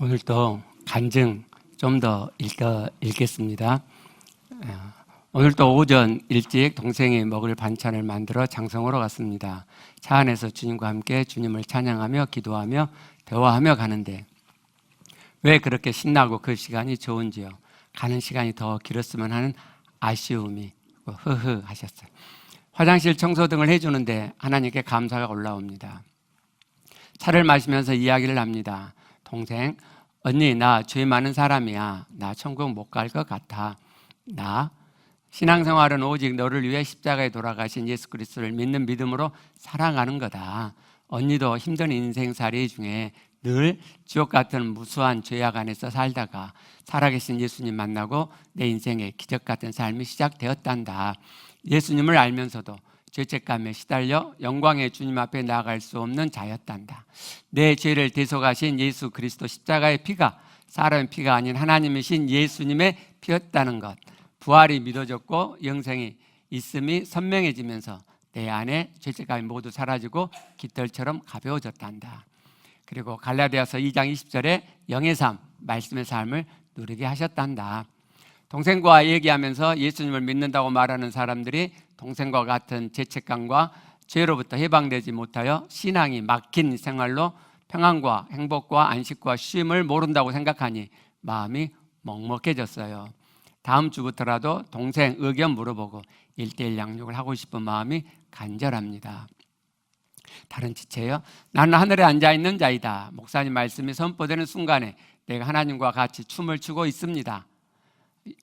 오늘도 간증 좀 더 읽겠습니다. 오늘도 오전 일찍 동생이 먹을 반찬을 만들어 장성으로 갔습니다. 차 안에서 주님과 함께 주님을 찬양하며 기도하며 대화하며 가는데 왜 그렇게 신나고 그 시간이 좋은지요? 가는 시간이 더 길었으면 하는 아쉬움이 흐흐 하셨어요. 화장실 청소 등을 해주는데 하나님께 감사가 올라옵니다. 차를 마시면서 이야기를 합니다. 동생, 언니 나 죄 많은 사람이야. 나 천국 못 갈 것 같아. 나 신앙생활은 오직 너를 위해 십자가에 돌아가신 예수 그리스도를 믿는 믿음으로 살아가는 거다. 언니도 힘든 인생살이 중에 늘 지옥 같은 무수한 죄악 안에서 살다가 살아계신 예수님 만나고 내 인생에 기적 같은 삶이 시작되었단다. 예수님을 알면서도 죄책감에 시달려 영광의 주님 앞에 나아갈 수 없는 자였단다. 내 죄를 대속하신 예수 그리스도 십자가의 피가 사람의 피가 아닌 하나님이신 예수님의 피였다는 것, 부활이 믿어졌고 영생이 있음이 선명해지면서 내 안에 죄책감이 모두 사라지고 깃털처럼 가벼워졌단다. 그리고 갈라디아서 2장 20절에 영의 삶, 말씀의 삶을 누리게 하셨단다. 동생과 얘기하면서 예수님을 믿는다고 말하는 사람들이 동생과 같은 죄책감과 죄로부터 해방되지 못하여 신앙이 막힌 생활로 평안과 행복과 안식과 쉼을 모른다고 생각하니 마음이 먹먹해졌어요. 다음 주부터라도 동생 의견 물어보고 1:1 양육을 하고 싶은 마음이 간절합니다. 다른 지체요. 나는 하늘에 앉아있는 자이다. 목사님 말씀이 선포되는 순간에 내가 하나님과 같이 춤을 추고 있습니다.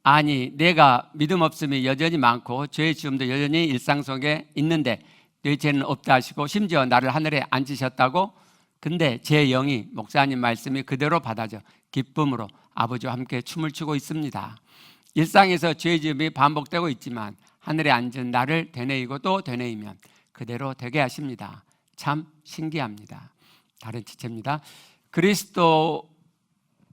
아니 내가 믿음 없음이 여전히 많고 죄의 지음도 여전히 일상 속에 있는데 내 죄는 없다 하시고 심지어 나를 하늘에 앉으셨다고. 근데 제 영이 목사님 말씀이 그대로 받아져 기쁨으로 아버지와 함께 춤을 추고 있습니다. 일상에서 죄의 지음이 반복되고 있지만 하늘에 앉은 나를 되뇌이고 또 되뇌이면 그대로 되게 하십니다. 참 신기합니다. 다른 지체입니다. 그리스도와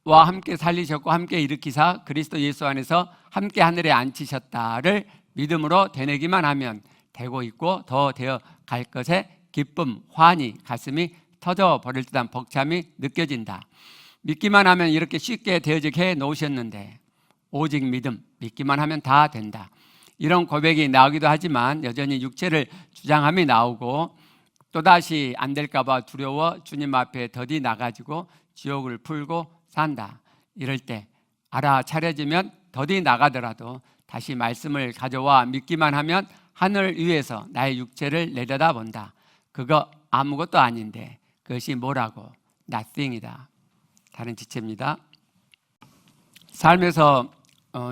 함께 살리셨고 함께 일으키사 그리스도 예수 안에서 함께 하늘에 앉히셨다를 믿음으로 되뇌기만 하면 되고 있고 더 되어 갈 것에 기쁨, 환희, 가슴이 터져버릴 듯한 벅참이 느껴진다. 믿기만 하면 이렇게 쉽게 되어지게 해놓으셨는데 오직 믿음, 믿기만 하면 다 된다. 이런 고백이 나오기도 하지만 여전히 육체를 주장함이 나오고 또다시 안 될까 봐 두려워 주님 앞에 더디 나가지고 지옥을 풀고 산다. 이럴 때 알아차려지면 더디 나가더라도 다시 말씀을 가져와 믿기만 하면 하늘 위에서 나의 육체를 내려다본다. 그거 아무것도 아닌데 그것이 뭐라고? nothing이다. 다른 지체입니다. 삶에서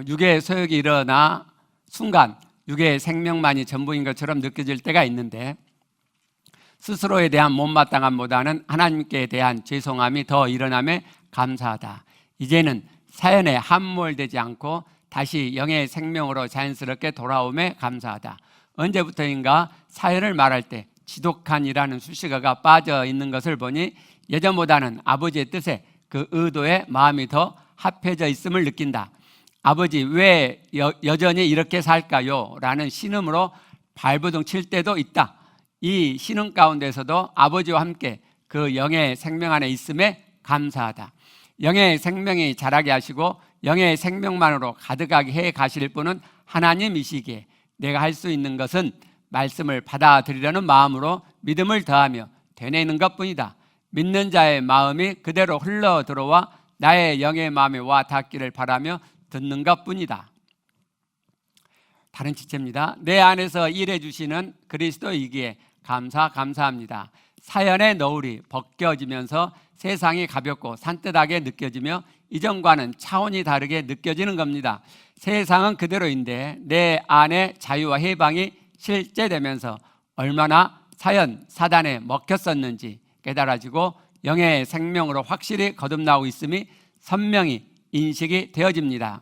육의 소욕이 일어나 순간 육의 생명만이 전부인 것처럼 느껴질 때가 있는데 스스로에 대한 못마땅함보다는 하나님께 대한 죄송함이 더 일어남에 감사하다. 이제는 사연에 함몰되지 않고 다시 영의 생명으로 자연스럽게 돌아옴에 감사하다. 언제부터인가 사연을 말할 때 지독한이라는 수식어가 빠져 있는 것을 보니 예전보다는 아버지의 뜻에 그 의도에 마음이 더 합해져 있음을 느낀다. 아버지 왜 여전히 이렇게 살까요? 라는 신음으로 발버둥 칠 때도 있다. 이 신음 가운데서도 아버지와 함께 그 영의 생명 안에 있음에 감사하다. 영의 생명이 자라게 하시고 영의 생명만으로 가득하게 해 가실 분은 하나님이시기에 내가 할 수 있는 것은 말씀을 받아들이려는 마음으로 믿음을 더하며 되뇌이는 것뿐이다. 믿는 자의 마음이 그대로 흘러 들어와 나의 영의 마음에 와 닿기를 바라며 듣는 것뿐이다. 다른 지체입니다. 내 안에서 일해 주시는 그리스도이기에 감사합니다. 사연의 너울이 벗겨지면서 세상이 가볍고 산뜻하게 느껴지며 이전과는 차원이 다르게 느껴지는 겁니다. 세상은 그대로인데 내 안에 자유와 해방이 실제되면서 얼마나 사연, 사단에 먹혔었는지 깨달아지고 영의 생명으로 확실히 거듭나고 있음이 선명히 인식이 되어집니다.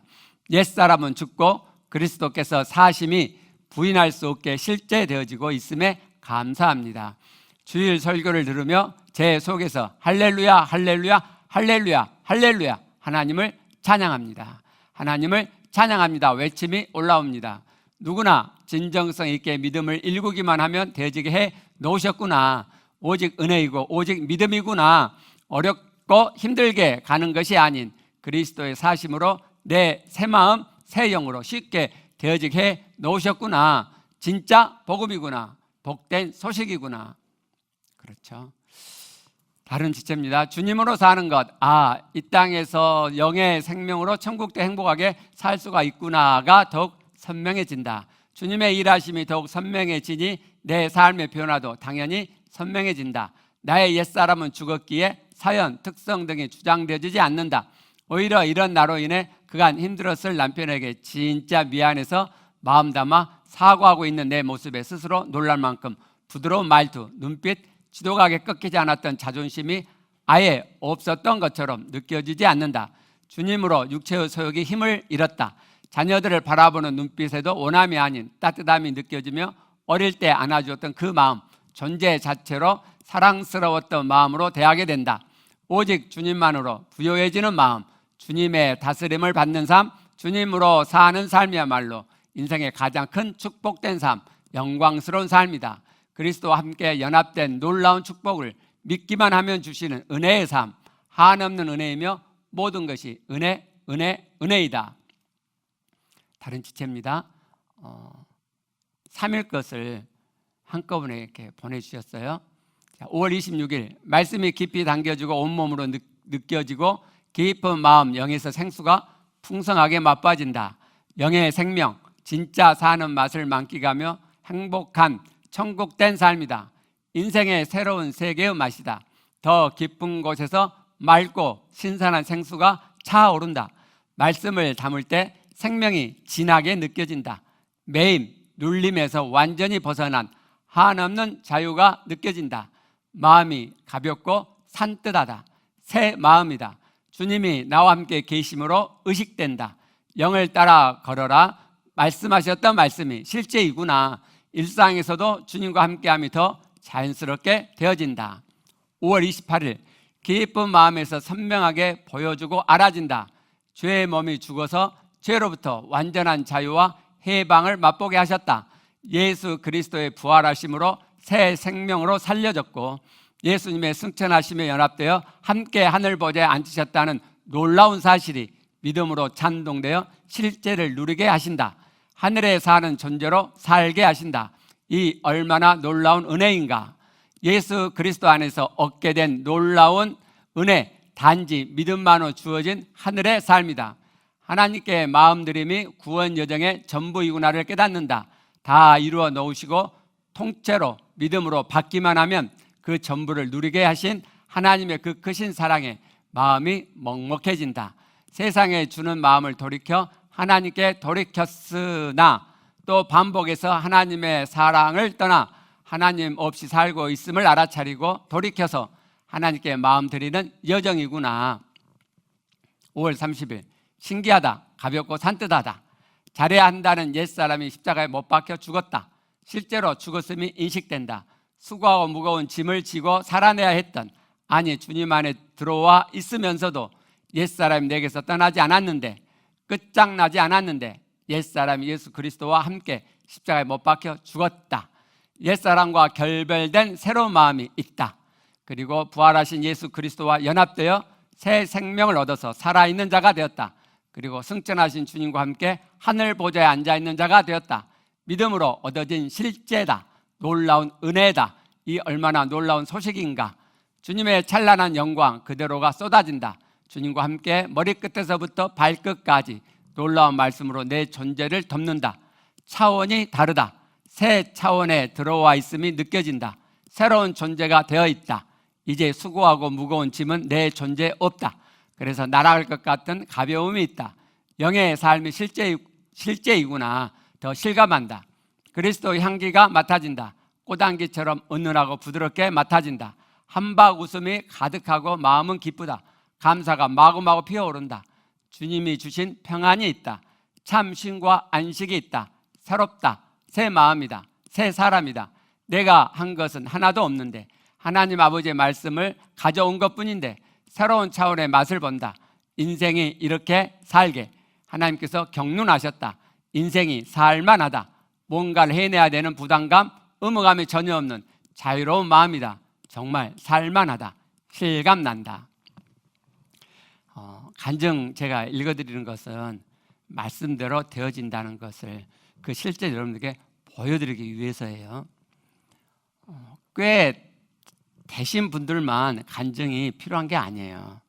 옛사람은 죽고 그리스도께서 사심이 부인할 수 없게 실제되어지고 있음에 감사합니다. 주일 설교를 들으며 제 속에서 할렐루야 할렐루야 할렐루야 할렐루야 하나님을 찬양합니다. 하나님을 찬양합니다 외침이 올라옵니다. 누구나 진정성 있게 믿음을 일구기만 하면 되어지게 해 놓으셨구나. 오직 은혜이고 오직 믿음이구나. 어렵고 어렵고 힘들게 가는 것이 아닌 그리스도의 사심으로 내 새 마음 새 영으로 쉽게 되어지게 해 놓으셨구나. 진짜 복음이구나. 복된 소식이구나. 그렇죠. 다른 지체입니다. 주님으로 사는 것. 이 땅에서 영의 생명으로 천국도 행복하게 살 수가 있구나가 더욱 선명해진다. 주님의 일하심이 더욱 선명해지니 내 삶의 변화도 당연히 선명해진다. 나의 옛사람은 죽었기에 사연, 특성 등이 주장되지 않는다. 오히려 이런 나로 인해 그간 힘들었을 남편에게 진짜 미안해서 마음 담아 사과하고 있는 내 모습에 스스로 놀랄 만큼 부드러운 말투, 눈빛, 지도각에 꺾이지 않았던 자존심이 아예 없었던 것처럼 느껴지지 않는다. 주님으로 육체의 소욕이 힘을 잃었다. 자녀들을 바라보는 눈빛에도 원함이 아닌 따뜻함이 느껴지며 어릴 때 안아주었던 그 마음, 존재 자체로 사랑스러웠던 마음으로 대하게 된다. 오직 주님만으로 부요해지는 마음, 주님의 다스림을 받는 삶, 주님으로 사는 삶이야말로 인생의 가장 큰 축복된 삶, 영광스러운 삶이다. 그리스도와 함께 연합된 놀라운 축복을 믿기만 하면 주시는 은혜의 삶, 한없는 은혜이며 모든 것이 은혜, 은혜, 은혜이다. 다른 지체입니다. 3일 것을 한꺼번에 이렇게 보내주셨어요. 5월 26일 말씀이 깊이 당겨지고 온몸으로 느껴지고 깊은 마음 영에서 생수가 풍성하게 맛봐진다. 영의 생명, 진짜 사는 맛을 만끽하며 행복한 천국된 삶이다. 인생의 새로운 세계의 맛이다. 더 깊은 곳에서 맑고 신선한 생수가 차오른다. 말씀을 담을 때 생명이 진하게 느껴진다. 매임, 눌림에서 완전히 벗어난 한없는 자유가 느껴진다. 마음이 가볍고 산뜻하다. 새 마음이다. 주님이 나와 함께 계심으로 의식된다. 영을 따라 걸어라. 말씀하셨던 말씀이 실제이구나. 일상에서도 주님과 함께함이 더 자연스럽게 되어진다. 5월 28일 기쁜 마음에서 선명하게 보여주고 알아진다. 죄의 몸이 죽어서 죄로부터 완전한 자유와 해방을 맛보게 하셨다. 예수 그리스도의 부활하심으로 새 생명으로 살려졌고 예수님의 승천하심에 연합되어 함께 하늘 보좌에 앉으셨다는 놀라운 사실이 믿음으로 찬동되어 실제를 누리게 하신다. 하늘에 사는 존재로 살게 하신다. 이 얼마나 놀라운 은혜인가. 예수 그리스도 안에서 얻게 된 놀라운 은혜, 단지 믿음만으로 주어진 하늘의 삶이다. 하나님께 마음들임이 구원 여정의 전부이구나를 깨닫는다. 다 이루어 놓으시고 통째로 믿음으로 받기만 하면 그 전부를 누리게 하신 하나님의 그 크신 사랑에 마음이 먹먹해진다. 세상에 주는 마음을 돌이켜 하나님께 돌이켰으나 또 반복해서 하나님의 사랑을 떠나 하나님 없이 살고 있음을 알아차리고 돌이켜서 하나님께 마음 드리는 여정이구나. 5월 30일 신기하다. 가볍고 산뜻하다. 잘해야 한다는 옛사람이 십자가에 못 박혀 죽었다. 실제로 죽었음이 인식된다. 수고하고 무거운 짐을 지고 살아내야 했던, 아니 주님 안에 들어와 있으면서도 옛사람이 내게서 떠나지 않았는데, 끝장나지 않았는데 옛사람이 예수 그리스도와 함께 십자가에 못 박혀 죽었다. 옛사람과 결별된 새로운 마음이 있다. 그리고 부활하신 예수 그리스도와 연합되어 새 생명을 얻어서 살아있는 자가 되었다. 그리고 승천하신 주님과 함께 하늘 보좌에 앉아있는 자가 되었다. 믿음으로 얻어진 실제다. 놀라운 은혜다. 이 얼마나 놀라운 소식인가. 주님의 찬란한 영광 그대로가 쏟아진다. 주님과 함께 머리끝에서부터 발끝까지 놀라운 말씀으로 내 존재를 덮는다. 차원이 다르다. 새 차원에 들어와 있음이 느껴진다. 새로운 존재가 되어 있다. 이제 수고하고 무거운 짐은 내 존재에 없다. 그래서 날아갈 것 같은 가벼움이 있다. 영의 삶이 실제이구나. 더 실감한다. 그리스도의 향기가 맡아진다. 꽃향기처럼 은은하고 부드럽게 맡아진다. 한박 웃음이 가득하고 마음은 기쁘다. 감사가 마구마구 피어오른다. 주님이 주신 평안이 있다. 참 쉼과 안식이 있다. 새롭다. 새 마음이다. 새 사람이다. 내가 한 것은 하나도 없는데 하나님 아버지의 말씀을 가져온 것뿐인데 새로운 차원의 맛을 본다. 인생이 이렇게 살게 하나님께서 경륜하셨다. 인생이 살만하다. 뭔가를 해내야 되는 부담감, 의무감이 전혀 없는 자유로운 마음이다. 정말 살만하다. 실감난다. 간증 제가 읽어드리는 것은 말씀대로 되어진다는 것을 그 실제 여러분들에게 보여드리기 위해서예요. 꽤 되신 분들만 간증이 필요한 게 아니에요.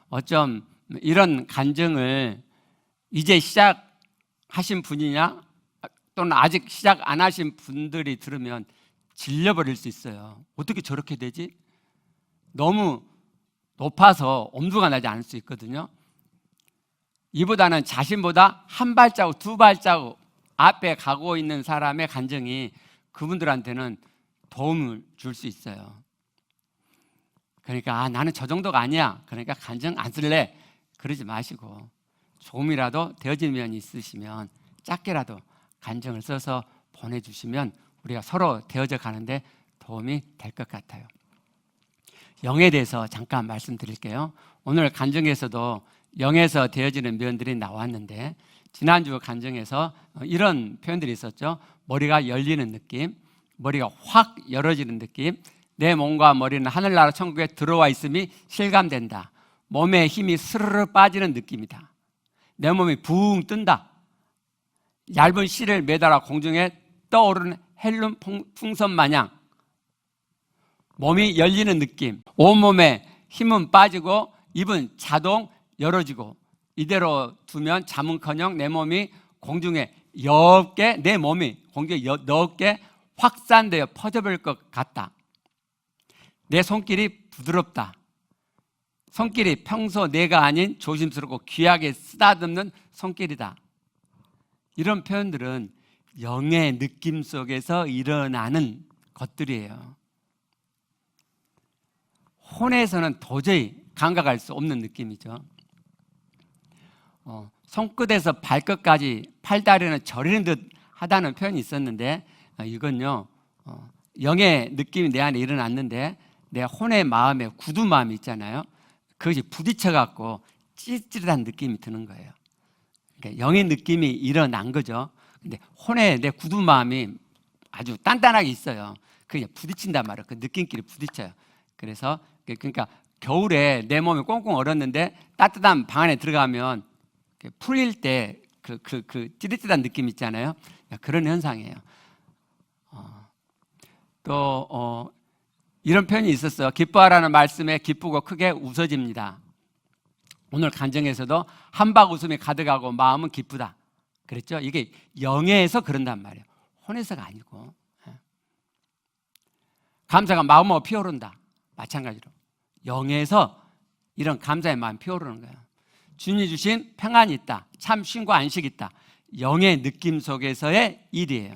어쩜 이런 간증을 이제 시작하신 분이냐 또는 아직 시작 안 하신 분들이 들으면 질려버릴 수 있어요. 어떻게 저렇게 되지? 너무 높아서 엄두가 나지 않을 수 있거든요. 이보다는 자신보다 한 발자국, 두 발자국 앞에 가고 있는 사람의 간증이 그분들한테는 도움을 줄 수 있어요. 그러니까 나는 저 정도가 아니야, 그러니까 간증 안 쓸래, 그러지 마시고 조금이라도 되어진 면이 있으시면 짧게라도 간증을 써서 보내주시면 우리가 서로 되어져 가는데 도움이 될 것 같아요. 영에 대해서 잠깐 말씀드릴게요. 오늘 간증에서도 영에서 되어지는 면들이 나왔는데 지난주 간증에서 이런 표현들이 있었죠. 머리가 열리는 느낌, 머리가 확 열어지는 느낌, 내 몸과 머리는 하늘나라 천국에 들어와 있음이 실감된다. 몸에 힘이 스르르 빠지는 느낌이다. 내 몸이 붕 뜬다. 얇은 실을 매달아 공중에 떠오르는 헬륨 풍선 마냥 몸이 열리는 느낌, 온몸에 힘은 빠지고 입은 자동 열어지고 이대로 두면 잠은커녕 내 몸이 공중에 넓게, 내 몸이 공중에 넓게 확산되어 퍼져버릴 것 같다. 내 손길이 부드럽다. 손길이 평소 내가 아닌 조심스럽고 귀하게 쓰다듬는 손길이다. 이런 표현들은 영의 느낌 속에서 일어나는 것들이에요. 혼에서는 도저히 감각할 수 없는 느낌이죠. 손끝에서 발끝까지 팔다리는 저리는 듯 하다는 표현이 있었는데 이건요, 영의 느낌이 내 안에 일어났는데 내 혼의 마음에 굳은 마음이 있잖아요. 그것이 부딪혀갖고 찌릿찌릿한 느낌이 드는 거예요. 그러니까 영의 느낌이 일어난 거죠. 근데 혼의 내 굳은 마음이 아주 단단하게 있어요. 그게 부딪힌단 말이에요. 그 느낌끼리 부딪혀요. 그래서 그러니까 겨울에 내 몸이 꽁꽁 얼었는데 따뜻한 방 안에 들어가면 풀릴 때 그 찌릿찌릿한 느낌 있잖아요. 그런 현상이에요. 또 이런 표현이 있었어요. 기뻐하라는 말씀에 기쁘고 크게 웃어집니다. 오늘 간증에서도 한박 웃음이 가득하고 마음은 기쁘다 그랬죠. 이게 영에서 그런단 말이에요. 혼에서가 아니고. 감사가 마음으로 피어오른다. 마찬가지로 영에서 이런 감사의 마음이 피어오르는 거예요. 주님이 주신 평안이 있다. 참 쉼과 안식이 있다. 영의 느낌 속에서의 일이에요.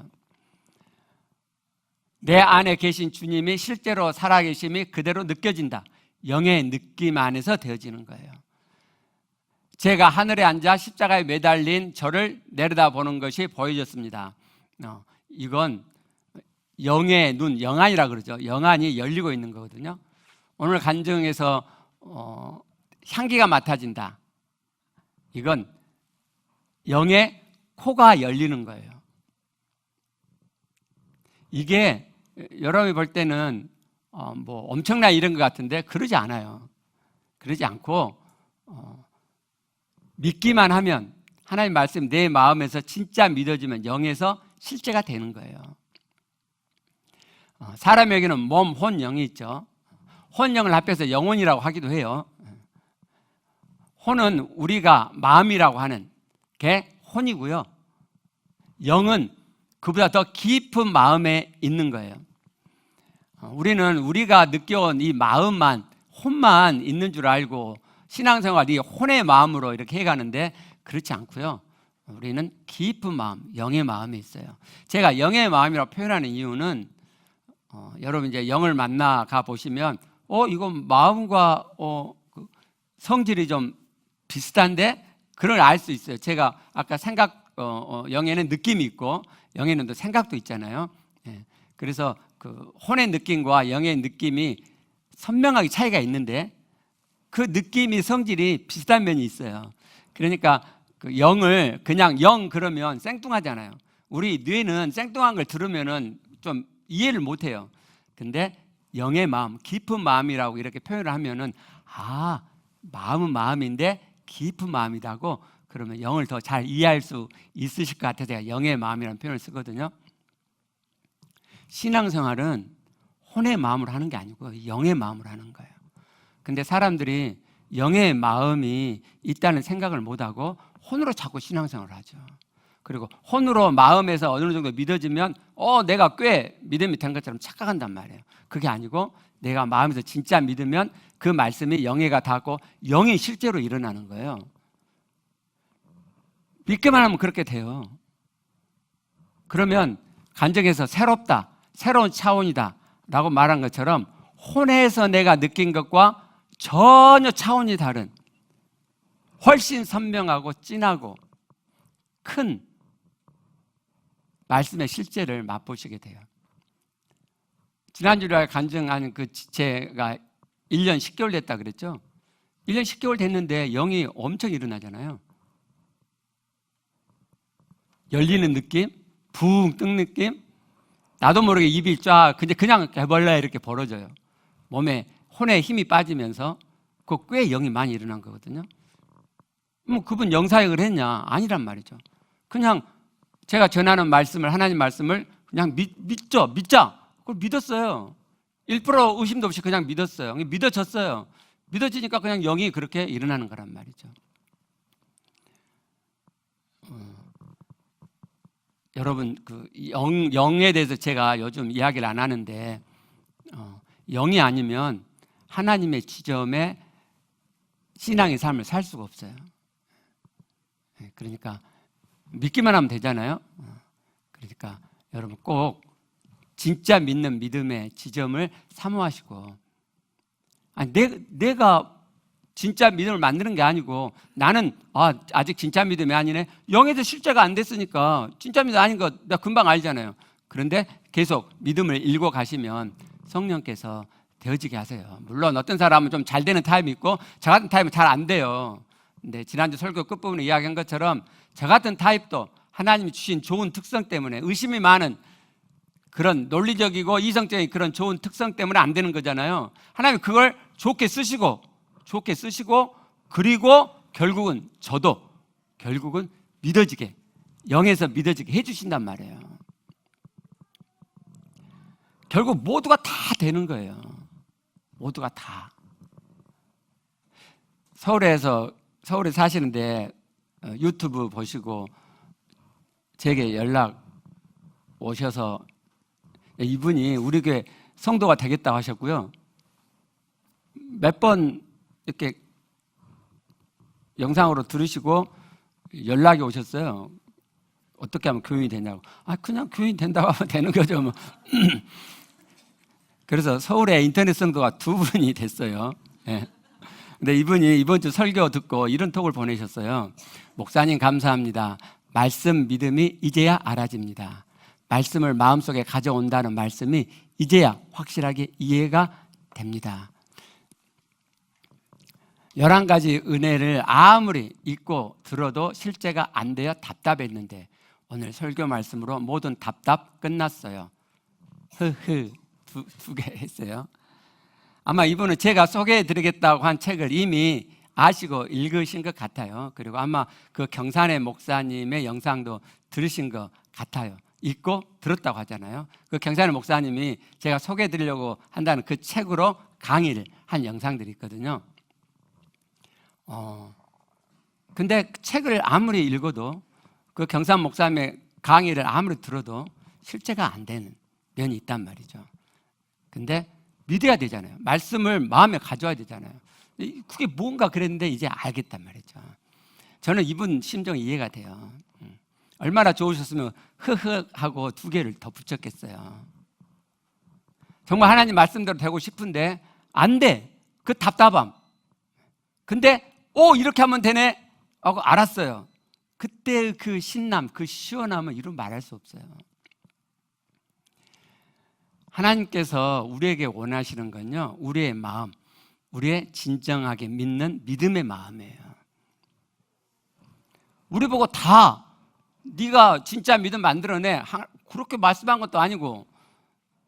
내 안에 계신 주님이 실제로 살아계심이 그대로 느껴진다. 영의 느낌 안에서 되어지는 거예요. 제가 하늘에 앉아 십자가에 매달린 저를 내려다보는 것이 보여졌습니다. 이건 영의 눈, 영안이라 그러죠. 영안이 열리고 있는 거거든요. 오늘 간증에서 향기가 맡아진다. 이건 영의 코가 열리는 거예요. 이게 여러분이 볼 때는 뭐 엄청난 일인 것 같은데 그러지 않아요. 그러지 않고 믿기만 하면 하나님 말씀 내 마음에서 진짜 믿어지면 영에서 실제가 되는 거예요. 사람에게는 몸, 혼, 영이 있죠. 혼, 영을 합해서 영혼이라고 하기도 해요. 혼은 우리가 마음이라고 하는 게 혼이고요. 영은 그보다 더 깊은 마음에 있는 거예요. 우리는 우리가 느껴온 이 마음만, 혼만 있는 줄 알고 신앙생활 이 혼의 마음으로 이렇게 해가는데 그렇지 않고요. 우리는 깊은 마음, 영의 마음이 있어요. 제가 영의 마음이라고 표현하는 이유는 여러분 이제 영을 만나가 보시면 이건 마음과 성질이 좀 비슷한데 그걸 알 수 있어요. 제가 아까 생각 영에는 느낌이 있고 영에는 또 생각도 있잖아요. 그래서 그 혼의 느낌과 영의 느낌이 선명하게 차이가 있는데 그 느낌이 성질이 비슷한 면이 있어요. 그러니까 그 영을 그냥 영 그러면 생뚱하잖아요. 우리 뇌는 생뚱한 걸 들으면은 좀 이해를 못 해요. 근데 영의 마음, 깊은 마음이라고 이렇게 표현을 하면은 마음은 마음인데 깊은 마음이라고, 그러면 영을 더 잘 이해할 수 있으실 것 같아서 제가 영의 마음이라는 표현을 쓰거든요. 신앙생활은 혼의 마음으로 하는 게 아니고 영의 마음으로 하는 거예요. 근데 사람들이 영의 마음이 있다는 생각을 못하고 혼으로 자꾸 신앙생활을 하죠. 그리고 혼으로 마음에서 어느 정도 믿어지면 내가 꽤 믿음이 된 것처럼 착각한단 말이에요. 그게 아니고 내가 마음에서 진짜 믿으면 그 말씀이 영에가 닿고 영이 실제로 일어나는 거예요. 믿기만 하면 그렇게 돼요. 그러면 간증에서 새롭다, 새로운 차원이다 라고 말한 것처럼 혼에서 내가 느낀 것과 전혀 차원이 다른, 훨씬 선명하고 진하고 큰 말씀의 실제를 맛보시게 돼요. 지난주에 간증하는 그 제가 1년 10개월 됐다 그랬죠. 1년 10개월 됐는데 영이 엄청 일어나잖아요. 열리는 느낌, 붕 뜬 느낌, 나도 모르게 입이 쫙 그냥 해벌레 이렇게 벌어져요. 몸에 혼에 힘이 빠지면서 그 꽤 영이 많이 일어난 거거든요. 뭐 그분 영사역을 했냐? 아니란 말이죠. 그냥 제가 전하는 말씀을, 하나님 말씀을 그냥 믿자. 그걸 믿었어요. 1% 의심도 없이 그냥 믿었어요. 믿어졌어요. 믿어지니까 그냥 영이 그렇게 일어나는 거란 말이죠. 여러분, 영에 대해서 제가 요즘 이야기를 안 하는데, 영이 아니면 하나님의 지점에 신앙의 삶을 살 수가 없어요. 그러니까 믿기만 하면 되잖아요. 그러니까 여러분 꼭 진짜 믿는 믿음의 지점을 사모하시고, 내가 진짜 믿음을 만드는 게 아니고 나는 아직 진짜 믿음이 아니네. 영에도 실제가 안 됐으니까 진짜 믿음 아닌 거 내가 금방 알잖아요. 그런데 계속 믿음을 읽어 가시면 성령께서 되어지게 하세요. 물론 어떤 사람은 좀 잘 되는 타입이 있고 저 같은 타입은 잘 안 돼요. 근데 지난주 설교 끝부분에 이야기한 것처럼 저 같은 타입도 하나님이 주신 좋은 특성 때문에, 의심이 많은 그런 논리적이고 이성적인 그런 좋은 특성 때문에 안 되는 거잖아요. 하나님이 그걸 좋게 쓰시고 그리고 결국은 저도 결국은 믿어지게, 영에서 믿어지게 해주신단 말이에요. 결국 모두가 다 되는 거예요. 모두가 다. 서울에 사시는데 유튜브 보시고 제게 연락 오셔서 이분이 우리 교회 성도가 되겠다고 하셨고요. 몇 번 이렇게 영상으로 들으시고 연락이 오셨어요. 어떻게 하면 교인이 되냐고. 그냥 교인 된다고 하면 되는 거죠, 뭐. 그래서 서울에 인터넷 성도가 2분이 됐어요. 네. 근데 이분이 이번 주 설교 듣고 이런 톡을 보내셨어요. 목사님 감사합니다. 말씀 믿음이 이제야 알아집니다. 말씀을 마음속에 가져온다는 말씀이 이제야 확실하게 이해가 됩니다. 11가지 은혜를 아무리 읽고 들어도 실제가 안 되어 답답했는데 오늘 설교 말씀으로 모든 답답 끝났어요. 두 개 했어요. 아마 이분은 제가 소개해드리겠다고 한 책을 이미 아시고 읽으신 것 같아요. 그리고 아마 그 경산의 목사님의 영상도 들으신 것 같아요. 읽고 들었다고 하잖아요. 그 경산의 목사님이 제가 소개해드리려고 한다는 그 책으로 강의를 한 영상들이 있거든요. 근데 그 책을 아무리 읽어도 그 경산 목사님의 강의를 아무리 들어도 실제가 안 되는 면이 있단 말이죠. 근데 믿어야 되잖아요. 말씀을 마음에 가져야 되잖아요. 그게 뭔가 그랬는데 이제 알겠단 말이죠. 저는 이분 심정이 이해가 돼요. 얼마나 좋으셨으면 하고 2개를 더 붙였겠어요. 정말 하나님 말씀대로 되고 싶은데 안 돼. 그 답답함. 근데 이렇게 하면 되네 하고 알았어요. 그때 그 신남, 그 시원함은 이루 말할 수 없어요. 하나님께서 우리에게 원하시는 건요, 우리의 마음, 우리의 진정하게 믿는 믿음의 마음이에요. 우리 보고 다 네가 진짜 믿음 만들어내, 그렇게 말씀한 것도 아니고,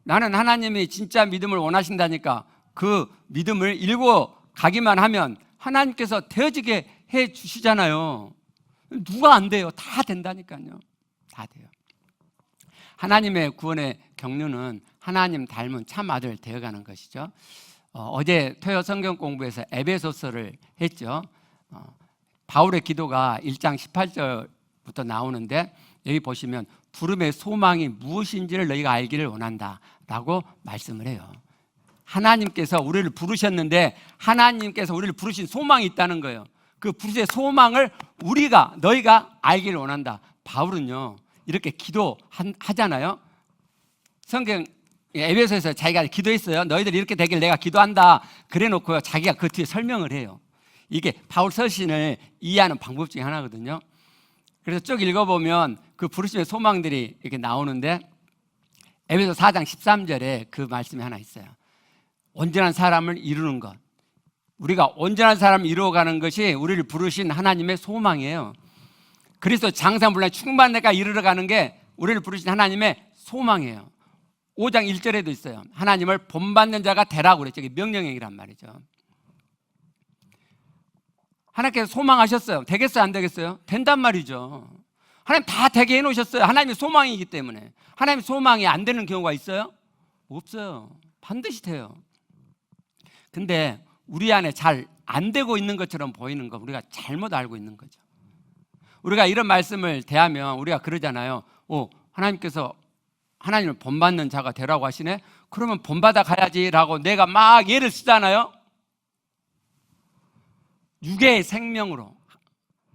나는 하나님이 진짜 믿음을 원하신다니까 그 믿음을 읽고 가기만 하면 하나님께서 되어지게 해 주시잖아요. 누가 안 돼요? 다 된다니까요. 다 돼요. 하나님의 구원의 경륜은 하나님 닮은 참 아들 되어가는 것이죠. 어제 토요 성경 공부에서 에베소서를 했죠. 바울의 기도가 1장 18절부터 나오는데 여기 보시면 부름의 소망이 무엇인지를 너희가 알기를 원한다 라고 말씀을 해요. 하나님께서 우리를 부르셨는데 하나님께서 우리를 부르신 소망이 있다는 거예요. 그 부르신 소망을 너희가 알기를 원한다. 바울은요 이렇게 기도하잖아요. 성경 에베소에서 자기가 기도했어요. 너희들이 이렇게 되길 내가 기도한다 그래 놓고요 자기가 그 뒤에 설명을 해요. 이게 바울 서신을 이해하는 방법 중에 하나거든요. 그래서 쭉 읽어보면 그 부르심의 소망들이 이렇게 나오는데 에베소 4장 13절에 그 말씀이 하나 있어요. 온전한 사람을 이루는 것. 우리가 온전한 사람을 이루어가는 것이 우리를 부르신 하나님의 소망이에요. 그리스도 장사분란의 충만에가 이르러가는 게 우리를 부르신 하나님의 소망이에요. 5장 1절에도 있어요. 하나님을 본받는 자가 되라고 그랬죠. 이게 명령형이란 말이죠. 하나님께서 소망하셨어요. 되겠어요? 안 되겠어요? 된단 말이죠. 하나님 다 되게 해놓으셨어요. 하나님의 소망이기 때문에. 하나님의 소망이 안 되는 경우가 있어요? 없어요. 반드시 돼요. 근데 우리 안에 잘 안 되고 있는 것처럼 보이는 거 우리가 잘못 알고 있는 거죠. 우리가 이런 말씀을 대하면 우리가 그러잖아요. 하나님께서 하나님을 본받는 자가 되라고 하시네? 그러면 본받아 가야지라고 내가 막 예를 쓰잖아요. 육의 생명으로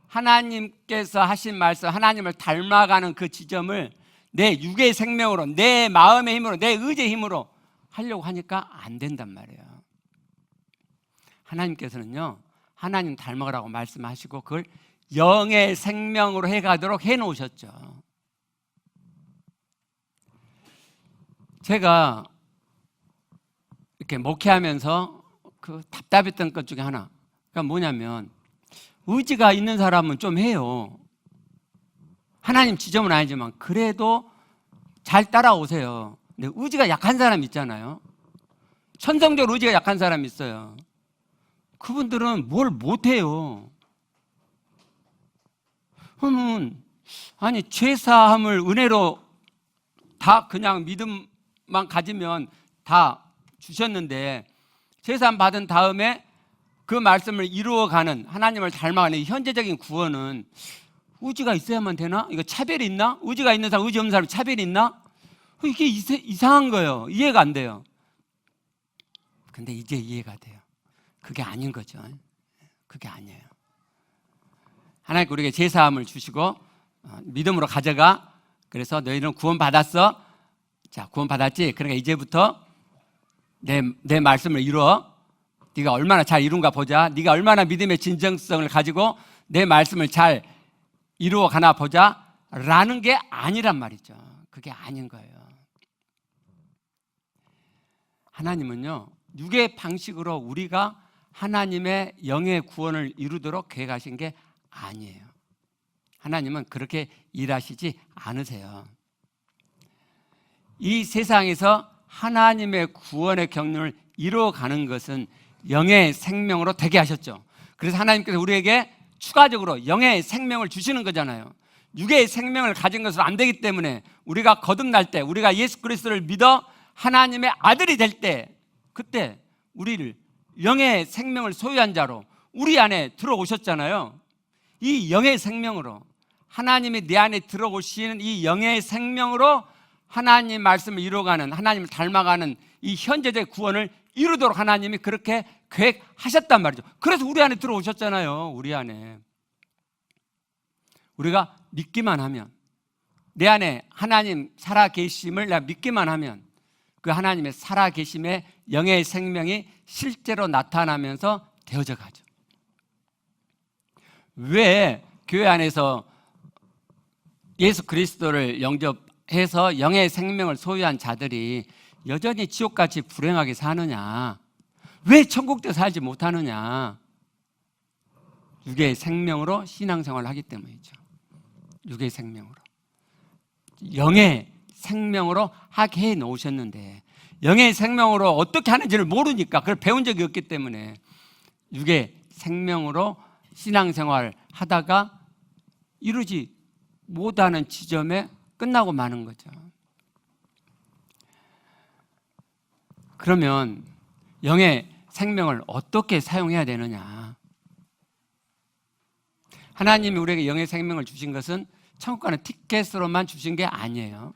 하나님께서 하신 말씀, 하나님을 닮아가는 그 지점을 내 육의 생명으로, 내 마음의 힘으로, 내 의지의 힘으로 하려고 하니까 안 된단 말이에요. 하나님께서는요 하나님 닮아가라고 말씀하시고 그걸 영의 생명으로 해가도록 해놓으셨죠. 제가 이렇게 목회하면서 그 답답했던 것 중에 하나, 그러니까 뭐냐면 의지가 있는 사람은 좀 해요. 하나님 지점은 아니지만 그래도 잘 따라오세요. 근데 의지가 약한 사람 있잖아요. 천성적으로 의지가 약한 사람이 있어요. 그분들은 뭘 못해요. 그러면 아니 죄사함을 은혜로 다 그냥 믿음만 가지면 다 주셨는데 죄사함 받은 다음에 그 말씀을 이루어가는 하나님을 닮아가는 현재적인 구원은 의지가 있어야만 되나? 이거 차별이 있나? 의지가 있는 사람, 의지 없는 사람이 차별이 있나? 이게 이상한 거예요. 이해가 안 돼요. 근데 이제 이해가 돼요. 그게 아닌 거죠. 그게 아니에요. 하나님께 우리에게 제사함을 주시고 믿음으로 가져가. 그래서 너희는 구원 받았어. 자, 구원 받았지. 그러니까 이제부터 내 말씀을 이루어. 네가 얼마나 잘 이룬가 보자. 네가 얼마나 믿음의 진정성을 가지고 내 말씀을 잘 이루어 가나 보자. 라는 게 아니란 말이죠. 그게 아닌 거예요. 하나님은요 육의 방식으로 우리가 하나님의 영의 구원을 이루도록 계획하신 게 아니에요. 하나님은 그렇게 일하시지 않으세요. 이 세상에서 하나님의 구원의 경륜을 이루어가는 것은 영의 생명으로 되게 하셨죠. 그래서 하나님께서 우리에게 추가적으로 영의 생명을 주시는 거잖아요. 육의 생명을 가진 것은 안 되기 때문에 우리가 거듭날 때, 우리가 예수 그리스도를 믿어 하나님의 아들이 될 때, 그때 우리를 영의 생명을 소유한 자로 우리 안에 들어오셨잖아요. 이 영의 생명으로 하나님이 내 안에 들어오시는 이 영의 생명으로 하나님 말씀을 이루어가는, 하나님을 닮아가는 이 현재적 구원을 이루도록 하나님이 그렇게 계획하셨단 말이죠. 그래서 우리 안에 들어오셨잖아요. 우리 안에 우리가 믿기만 하면, 내 안에 하나님 살아계심을 내가 믿기만 하면 그 하나님의 살아계심의 영의 생명이 실제로 나타나면서 되어져 가죠. 왜 교회 안에서 예수 그리스도를 영접해서 영의 생명을 소유한 자들이 여전히 지옥같이 불행하게 사느냐? 왜 천국도 살지 못하느냐? 육의 생명으로 신앙생활을 하기 때문이죠. 육의 생명으로. 영의 생명으로 하게 해 놓으셨는데 영의 생명으로 어떻게 하는지를 모르니까 그걸 배운 적이 없기 때문에 육의 생명으로 신앙생활 하다가 이루지 못하는 지점에 끝나고 마는 거죠. 그러면 영의 생명을 어떻게 사용해야 되느냐? 하나님이 우리에게 영의 생명을 주신 것은 천국 가는 티켓으로만 주신 게 아니에요.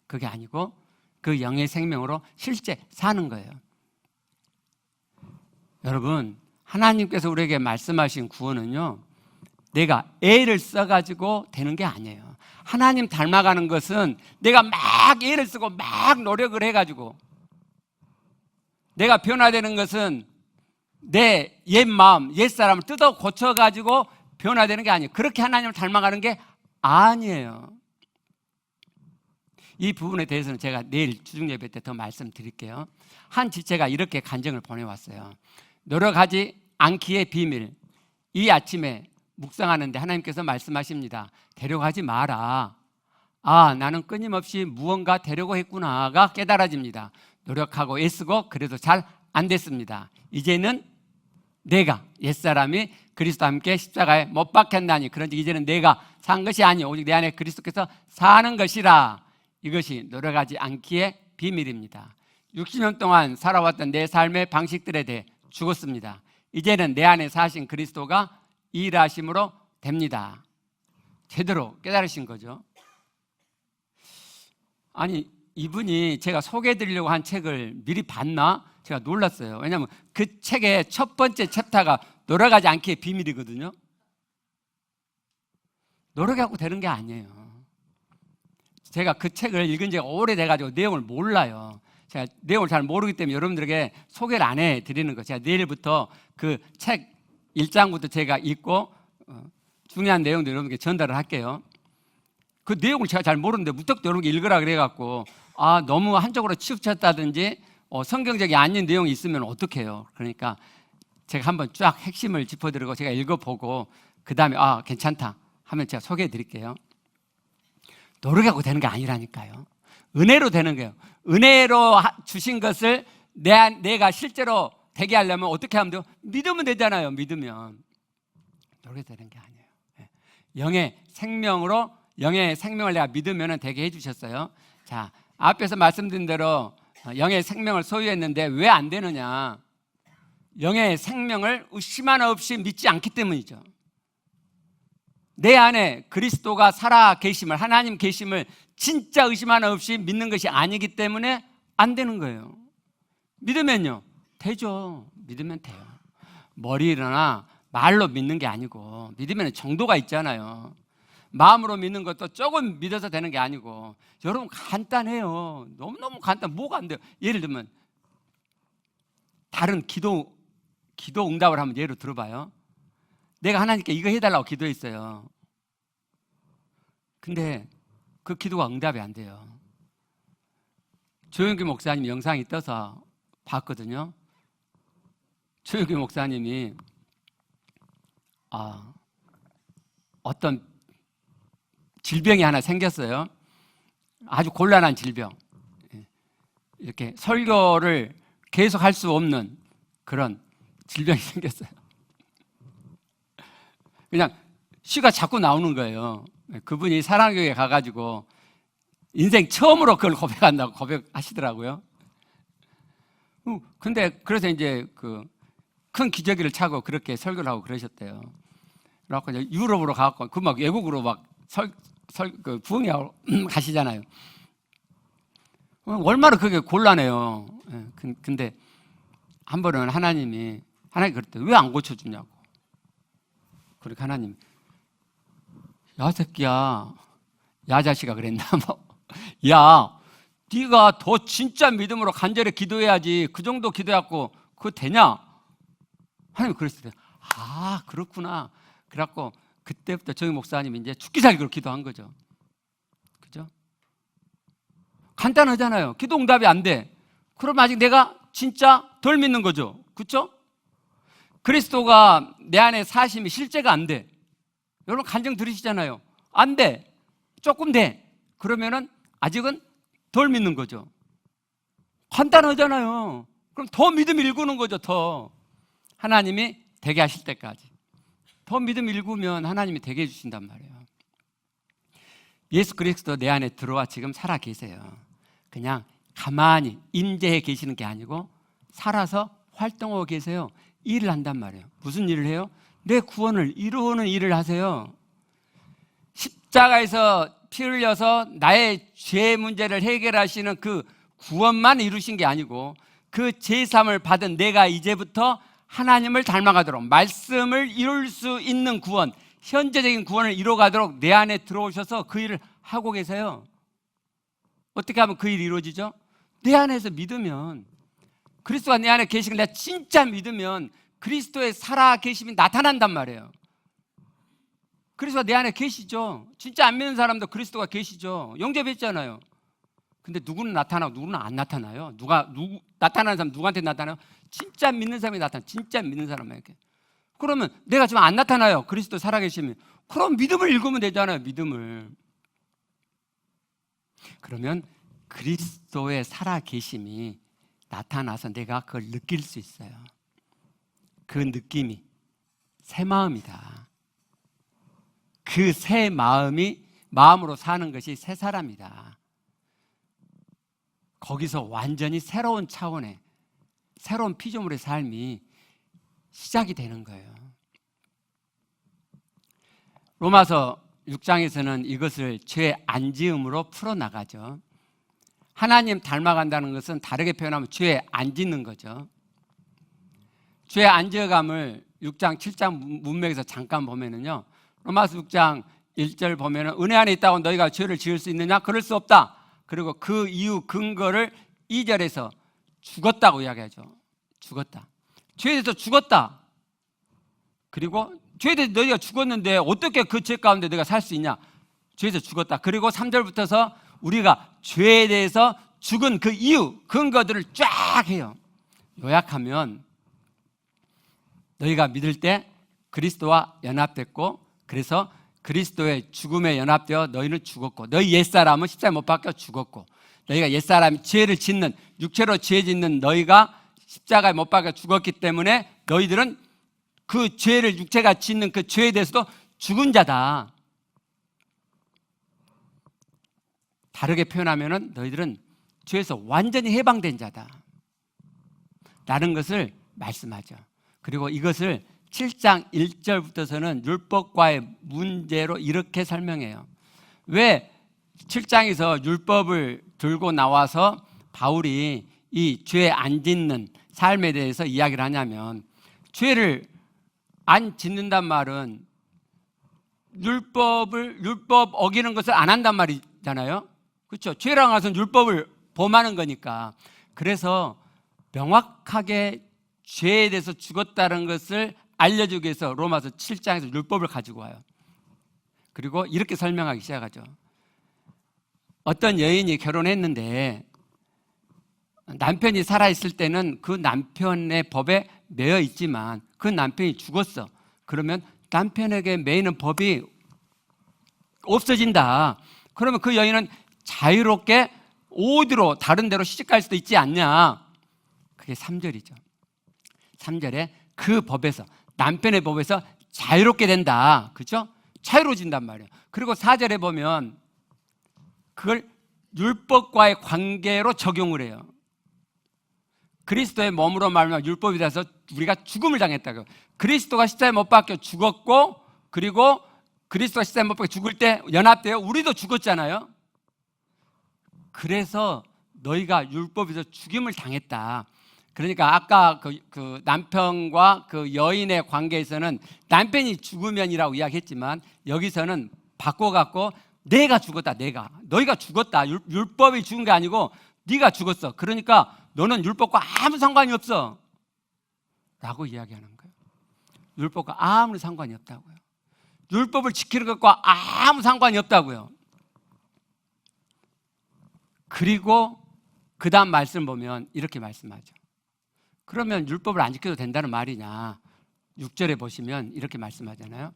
그게 아니고 그 영의 생명으로 실제 사는 거예요. 여러분, 하나님께서 우리에게 말씀하신 구원은요, 내가 애를 써가지고 되는 게 아니에요. 하나님 닮아가는 것은 내가 막 애를 쓰고 막 노력을 해가지고, 내가 변화되는 것은 내 옛 마음, 옛 사람을 뜯어 고쳐가지고 변화되는 게 아니에요. 그렇게 하나님을 닮아가는 게 아니에요. 이 부분에 대해서는 제가 내일 주중예배 때 더 말씀드릴게요. 한 지체가 이렇게 간증을 보내왔어요. 노력하지 않기의 비밀. 이 아침에 묵상하는데 하나님께서 말씀하십니다. 되려고 하지 마라. 아, 나는 끊임없이 무언가 되려고 했구나가 깨달아집니다. 노력하고 애쓰고 그래도 잘 안 됐습니다. 이제는 내가, 옛사람이 그리스도와 함께 십자가에 못 박혔나니, 그런지 이제는 내가 산 것이 아니오 오직 내 안에 그리스도께서 사는 것이라. 이것이 노력하지 않기의 비밀입니다. 60년 동안 살아왔던 내 삶의 방식들에 대해 죽었습니다. 이제는 내 안에 사신 그리스도가 일하심으로 됩니다. 제대로 깨달으신 거죠. 아니, 이분이 제가 소개해드리려고 한 책을 미리 봤나? 제가 놀랐어요. 왜냐하면 그 책의 첫 번째 챕터가 노력하지 않기의 비밀이거든요. 노력하고 되는 게 아니에요. 제가 그 책을 읽은 지가 오래돼가지고 내용을 몰라요. 제가 내용을 잘 모르기 때문에 여러분들에게 소개를 안 해드리는 거예요. 제가 내일부터 그 책 1장부터 제가 읽고 중요한 내용도 여러분께 전달을 할게요. 그 내용을 제가 잘 모르는데 무턱 여러분께 읽으라 그래갖고, 아, 너무 한쪽으로 치우쳤다든지 성경적이 아닌 내용이 있으면 어떡해요. 그러니까 제가 한번 쫙 핵심을 짚어드리고 제가 읽어보고 그 다음에 아, 괜찮다 하면 제가 소개해 드릴게요. 노력하고 되는 게 아니라니까요. 은혜로 되는 거예요. 은혜로 주신 것을 내가 실제로 되게 하려면 어떻게 하면 돼요? 믿으면 되잖아요. 믿으면. 노력이 되는 게 아니에요. 영의 생명으로, 영의 생명을 내가 믿으면 되게 해주셨어요. 자, 앞에서 말씀드린 대로 영의 생명을 소유했는데 왜 안 되느냐? 영의 생명을 의심 하나 없이 믿지 않기 때문이죠. 내 안에 그리스도가 살아 계심을, 하나님 계심을 진짜 의심 하나 없이 믿는 것이 아니기 때문에 안 되는 거예요. 믿으면요, 되죠. 믿으면 돼요. 머리로나 말로 믿는 게 아니고, 믿으면 정도가 있잖아요. 마음으로 믿는 것도 조금 믿어서 되는 게 아니고, 여러분 간단해요. 너무너무 간단. 뭐가 안 돼요? 예를 들면 다른 기도 응답을 한번 예로 들어봐요. 내가 하나님께 이거 해달라고 기도했어요. 근데 그 기도가 응답이 안 돼요. 조영규 목사님 영상이 떠서 봤거든요. 조영규 목사님이 어떤 질병이 하나 생겼어요. 아주 곤란한 질병. 이렇게 설교를 계속 할 수 없는 그런 질병이 생겼어요. 그냥 쉬가 자꾸 나오는 거예요. 그분이 사랑교회에 가가지고 인생 처음으로 그걸 고백한다고 고백하시더라고요. 근데 그래서 이제 그 큰 기저귀를 차고 그렇게 설교를 하고 그러셨대요. 그래갖고 이제 유럽으로 가갖고 그 막 외국으로 막 그 부흥회하고 가시잖아요. 얼마나 그게 곤란해요. 근데 한 번은 하나님이 그랬대요. 왜 안 고쳐주냐고. 그렇게 하나님, 야 새끼야, 야 자식아 그랬나 뭐. 야, 네가 더 진짜 믿음으로 간절히 기도해야지. 그 정도 기도해갖고 그거 되냐? 하나님이 그랬어요. 아, 그렇구나. 그래갖고 그때부터 정희 목사님이 이제 죽기 살기로 기도한 거죠. 그죠? 간단하잖아요. 기도 응답이 안 돼. 그럼 아직 내가 진짜 덜 믿는 거죠. 그렇죠? 그리스도가 내 안에 사심이 실제가 안 돼. 여러분 간증 들으시잖아요. 안 돼. 조금 돼. 그러면은 아직은 덜 믿는 거죠. 간단하잖아요. 그럼 더 믿음이 일구는 거죠. 더. 하나님이 되게 하실 때까지. 더 믿음 읽으면 하나님이 되게 해주신단 말이에요. 예수 그리스도 내 안에 들어와 지금 살아 계세요. 그냥 가만히 임재해 계시는 게 아니고 살아서 활동하고 계세요. 일을 한단 말이에요. 무슨 일을 해요? 내 구원을 이루는 일을 하세요. 십자가에서 피 흘려서 나의 죄 문제를 해결하시는 그 구원만 이루신 게 아니고 그 제사함을 받은 내가 이제부터 하나님을 닮아가도록 말씀을 이룰 수 있는 구원, 현재적인 구원을 이루어가도록 내 안에 들어오셔서 그 일을 하고 계세요. 어떻게 하면 그 일이 이루어지죠? 내 안에서 믿으면, 그리스도가 내 안에 계시고 내가 진짜 믿으면 그리스도의 살아계심이 나타난단 말이에요. 그리스도가 내 안에 계시죠. 진짜 안 믿는 사람도 그리스도가 계시죠. 영접했잖아요. 근데 누구는 나타나고 누구는 안 나타나요. 나타나는 사람 누구한테 나타나요? 진짜 믿는 사람이 나타나요. 진짜 믿는 사람에게. 그러면 내가 지금 안 나타나요. 그리스도 살아계시면. 그럼 믿음을 읽으면 되잖아요. 믿음을. 그러면 그리스도의 살아계심이 나타나서 내가 그걸 느낄 수 있어요. 그 느낌이 새 마음이다. 그 새 마음으로 사는 것이 새 사람이다. 거기서 완전히 새로운 차원의 새로운 피조물의 삶이 시작이 되는 거예요. 로마서 6장에서는 이것을 죄 안 지음으로 풀어나가죠. 하나님 닮아간다는 것은 다르게 표현하면 죄 안 짓는 거죠. 죄 안 지어감을 6장, 7장 문맥에서 잠깐 보면은요, 로마서 6장 1절 보면은 은혜 안에 있다고 너희가 죄를 지을 수 있느냐? 그럴 수 없다. 그리고 그 이유 근거를 2절에서 죽었다고 이야기하죠. 죽었다. 죄에 대해서 죽었다. 그리고 죄에 대해서 너희가 죽었는데 어떻게 그 죄 가운데 너희가 살 수 있냐? 죄에서 죽었다. 그리고 3절부터서 우리가 죄에 대해서 죽은 그 이유, 근거들을 쫙 해요. 요약하면 너희가 믿을 때 그리스도와 연합됐고, 그래서 그리스도의 죽음에 연합되어 너희는 죽었고, 너희 옛사람은 십자가에 못 박혀 죽었고, 너희가 옛사람이 죄를 짓는, 육체로 죄 짓는 너희가 십자가에 못 박혀 죽었기 때문에 너희들은 그 죄를 육체가 짓는 그 죄에 대해서도 죽은 자다. 다르게 표현하면은 너희들은 죄에서 완전히 해방된 자다 라는 것을 말씀하죠. 그리고 이것을 7장 1절부터서는 율법과의 문제로 이렇게 설명해요. 왜 7장에서 율법을 들고 나와서 바울이 이 죄 안 짓는 삶에 대해서 이야기를 하냐면, 죄를 안 짓는단 말은 율법 어기는 것을 안 한단 말이잖아요. 그렇죠? 죄랑 와서는 율법을 범하는 거니까. 그래서 명확하게 죄에 대해서 죽었다는 것을 알려주기 위해서 로마서 7장에서 율법을 가지고 와요. 그리고 이렇게 설명하기 시작하죠. 어떤 여인이 결혼했는데 남편이 살아있을 때는 그 남편의 법에 매여 있지만 그 남편이 죽었어. 그러면 남편에게 매이는 법이 없어진다. 그러면 그 여인은 자유롭게 어디로 다른 데로 시집갈 수도 있지 않냐. 그게 3절이죠. 3절에 그 법에서, 남편의 법에서 자유롭게 된다. 그렇죠? 자유로워진단 말이에요. 그리고 4절에 보면 그걸 율법과의 관계로 적용을 해요. 그리스도의 몸으로 말하면 율법이 돼서 우리가 죽음을 당했다고. 그리스도가 십자가에 못 박혀 죽었고, 그리고 그리스도가 십자가에 못 박혀 죽을 때 연합되어 우리도 죽었잖아요. 그래서 너희가 율법에서 죽임을 당했다. 그러니까 아까 그 남편과 그 여인의 관계에서는 남편이 죽으면이라고 이야기했지만 여기서는 바꿔갖고 내가 죽었다. 너희가 죽었다. 율법이 죽은 게 아니고 네가 죽었어. 그러니까 너는 율법과 아무 상관이 없어 라고 이야기하는 거예요. 율법과 아무 상관이 없다고요. 율법을 지키는 것과 아무 상관이 없다고요. 그리고 그 다음 말씀 보면 이렇게 말씀하죠. 그러면 율법을 안 지켜도 된다는 말이냐. 6절에 보시면 이렇게 말씀하잖아요.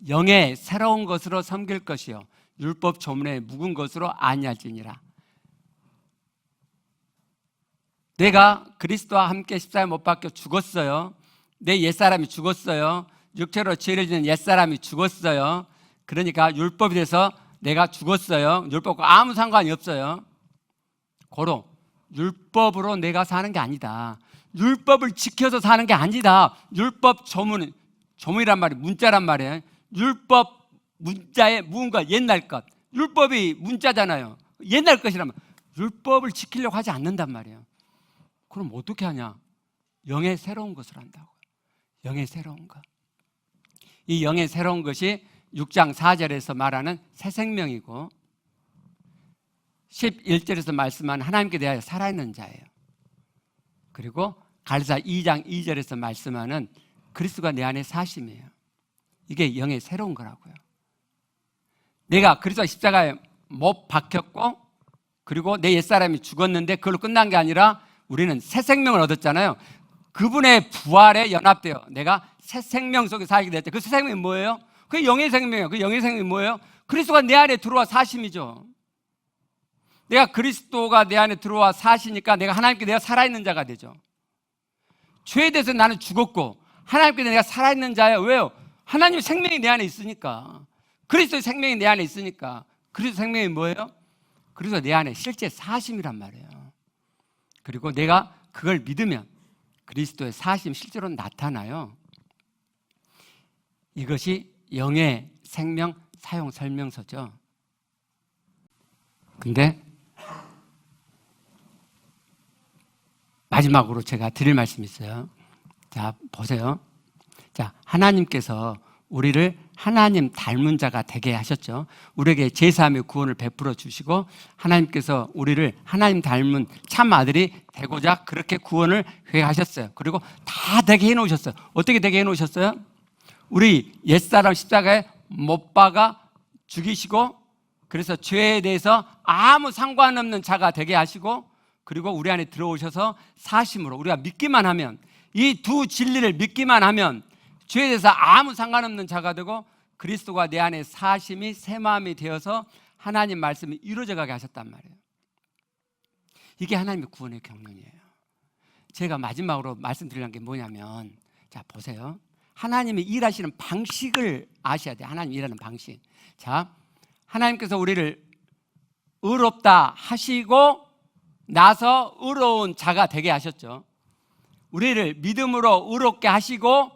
영의 새로운 것으로 섬길 것이요 율법 조문에 묵은 것으로 아니할지니라. 내가 그리스도와 함께 십자가에 못 박혀 죽었어요. 내 옛사람이 죽었어요. 육체로 죄를 지는 옛사람이 죽었어요. 그러니까 율법이 돼서 내가 죽었어요. 율법과 아무 상관이 없어요. 고로 율법으로 내가 사는 게 아니다. 율법을 지켜서 사는 게 아니다. 율법 조문이란 말이 문자란 말이에요. 율법 문자의 무언가 옛날 것. 율법이 문자잖아요. 옛날 것이라면 율법을 지키려고 하지 않는단 말이에요. 그럼 어떻게 하냐? 영의 새로운 것을 한다고요. 영의 새로운 것. 이 영의 새로운 것이 6장 4절에서 말하는 새 생명이고 11절에서 말씀한 하나님께 대하여 살아있는 자예요. 그리고 갈라디아 2장 2절에서 말씀하는 그리스도가 내 안에 사심이에요. 이게 영의 새로운 거라고요. 내가 그리스도 십자가에 못 박혔고 그리고 내 옛사람이 죽었는데 그걸로 끝난 게 아니라 우리는 새 생명을 얻었잖아요. 그분의 부활에 연합되어 내가 새 생명 속에 살게 됐죠. 그 새 생명이 뭐예요? 그게 영의 생명이에요. 그 영의 생명이 뭐예요? 그리스도가 내 안에 들어와 사심이죠. 내가 그리스도가 내 안에 들어와 사시니까 내가 하나님께 내가 살아있는 자가 되죠. 죄에 대해서 나는 죽었고 하나님께 내가 살아있는 자예요. 왜요? 하나님의 생명이 내 안에 있으니까. 그리스도의 생명이 내 안에 있으니까. 그리스도 생명이 뭐예요? 그래서 내 안에 실제 사심이란 말이에요. 그리고 내가 그걸 믿으면 그리스도의 사심이 실제로 나타나요. 이것이 영의 생명 사용 설명서죠. 근데 마지막으로 제가 드릴 말씀이 있어요. 자, 보세요. 자, 하나님께서 우리를 하나님 닮은 자가 되게 하셨죠. 우리에게 제사함의 구원을 베풀어 주시고 하나님께서 우리를 하나님 닮은 참 아들이 되고자 그렇게 구원을 회하셨어요. 그리고 다 되게 해놓으셨어요. 어떻게 되게 해놓으셨어요? 우리 옛사람 십자가에 못 박아 죽이시고 그래서 죄에 대해서 아무 상관없는 자가 되게 하시고 그리고 우리 안에 들어오셔서 사심으로 우리가 믿기만 하면 이 두 진리를 믿기만 하면 죄에 대해서 아무 상관없는 자가 되고 그리스도가 내 안에 사심이 새 마음이 되어서 하나님 말씀이 이루어져 가게 하셨단 말이에요. 이게 하나님의 구원의 경륜이에요. 제가 마지막으로 말씀드리는 게 뭐냐면 자 보세요. 하나님이 일하시는 방식을 아셔야 돼요. 하나님 일하는 방식. 자, 하나님께서 우리를 의롭다 하시고 나서 의로운 자가 되게 하셨죠. 우리를 믿음으로 의롭게 하시고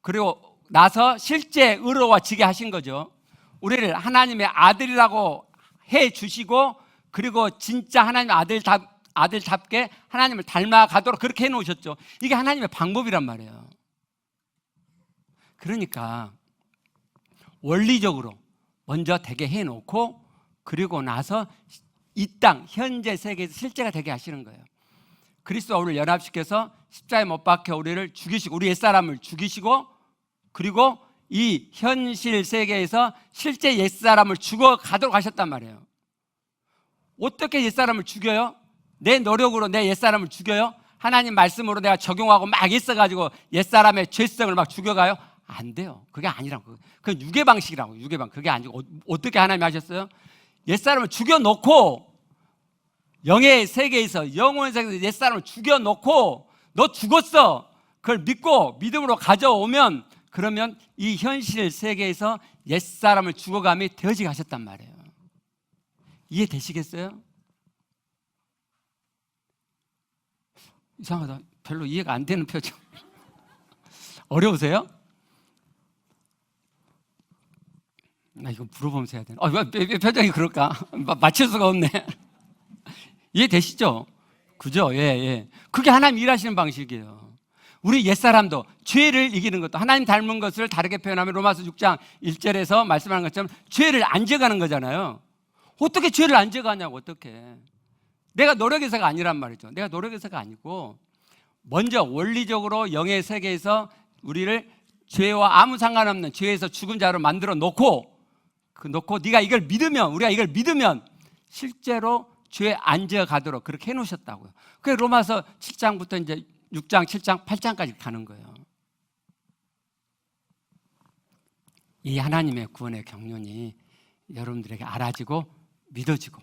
그리고 나서 실제 의로워지게 하신 거죠. 우리를 하나님의 아들이라고 해 주시고 그리고 진짜 하나님의 아들답게 하나님을 닮아가도록 그렇게 해놓으셨죠. 이게 하나님의 방법이란 말이에요. 그러니까 원리적으로 먼저 되게 해놓고 그리고 나서 이 땅 현재 세계에서 실제가 되게 하시는 거예요. 그리스도와 우리를 연합시켜서 십자가에 못 박혀 우리를 죽이시고 우리 옛사람을 죽이시고 그리고 이 현실 세계에서 실제 옛사람을 죽어가도록 하셨단 말이에요. 어떻게 옛사람을 죽여요? 내 노력으로 내 옛사람을 죽여요? 하나님 말씀으로 내가 적용하고 막 있어가지고 옛사람의 죄성을 막 죽여가요? 안 돼요. 그게 아니라고. 그건 유괴 방식이라고. 유괴 방식. 그게 아니고 어떻게 하나님이 하셨어요? 옛사람을 죽여놓고 영의 세계에서 영혼의 세계에서 옛사람을 죽여놓고 너 죽었어. 그걸 믿고 믿음으로 가져오면 그러면 이 현실 세계에서 옛사람을 죽어감이 되어지게 하셨단 말이에요. 이해되시겠어요? 이상하다. 별로 이해가 안 되는 표정. 어려우세요? 나 이거 물어보면서 해야 되나? 왜 표정이 그럴까? 맞출 수가 없네. 이해되시죠? 그죠? 예. 그게 하나님 일하시는 방식이에요. 우리 옛사람도 죄를 이기는 것도 하나님 닮은 것을 다르게 표현하면 로마서 6장 1절에서 말씀하는 것처럼 죄를 안 져가는 거잖아요. 어떻게 죄를 안 져가냐고 어떻게. 내가 노력해서가 아니란 말이죠. 내가 노력해서가 아니고 먼저 원리적으로 영의 세계에서 우리를 죄와 아무 상관없는 죄에서 죽은 자로 만들어 놓고 네가 이걸 믿으면 우리가 이걸 믿으면 실제로 죄에 안 져가도록 그렇게 해놓으셨다고요. 그게 로마서 7장부터 이제 6장, 7장, 8장까지 가는 거예요. 이 하나님의 구원의 경륜이 여러분들에게 알아지고 믿어지고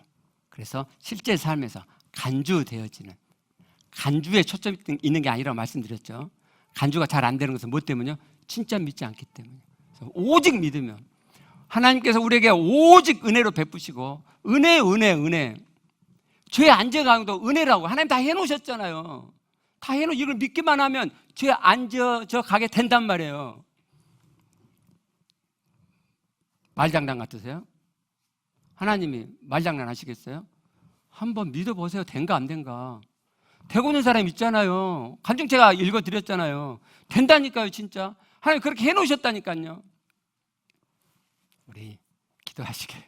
그래서 실제 삶에서 간주되어지는 간주에 초점이 있는 게 아니라고 말씀드렸죠. 간주가 잘 안 되는 것은 뭐 때문이요? 진짜 믿지 않기 때문이에요. 오직 믿으면 하나님께서 우리에게 오직 은혜로 베푸시고 은혜 죄 안 져가도 은혜라고 하나님 다 해놓으셨잖아요. 다 해놓고 이걸 믿기만 하면 죄 안 져 가게 된단 말이에요. 말장난 같으세요? 하나님이 말장난 하시겠어요? 한번 믿어보세요. 된가 안 된가. 되고 있는 사람 있잖아요. 간증 제가 읽어드렸잖아요. 된다니까요, 진짜. 하나님 그렇게 해놓으셨다니까요. 우리 기도하시길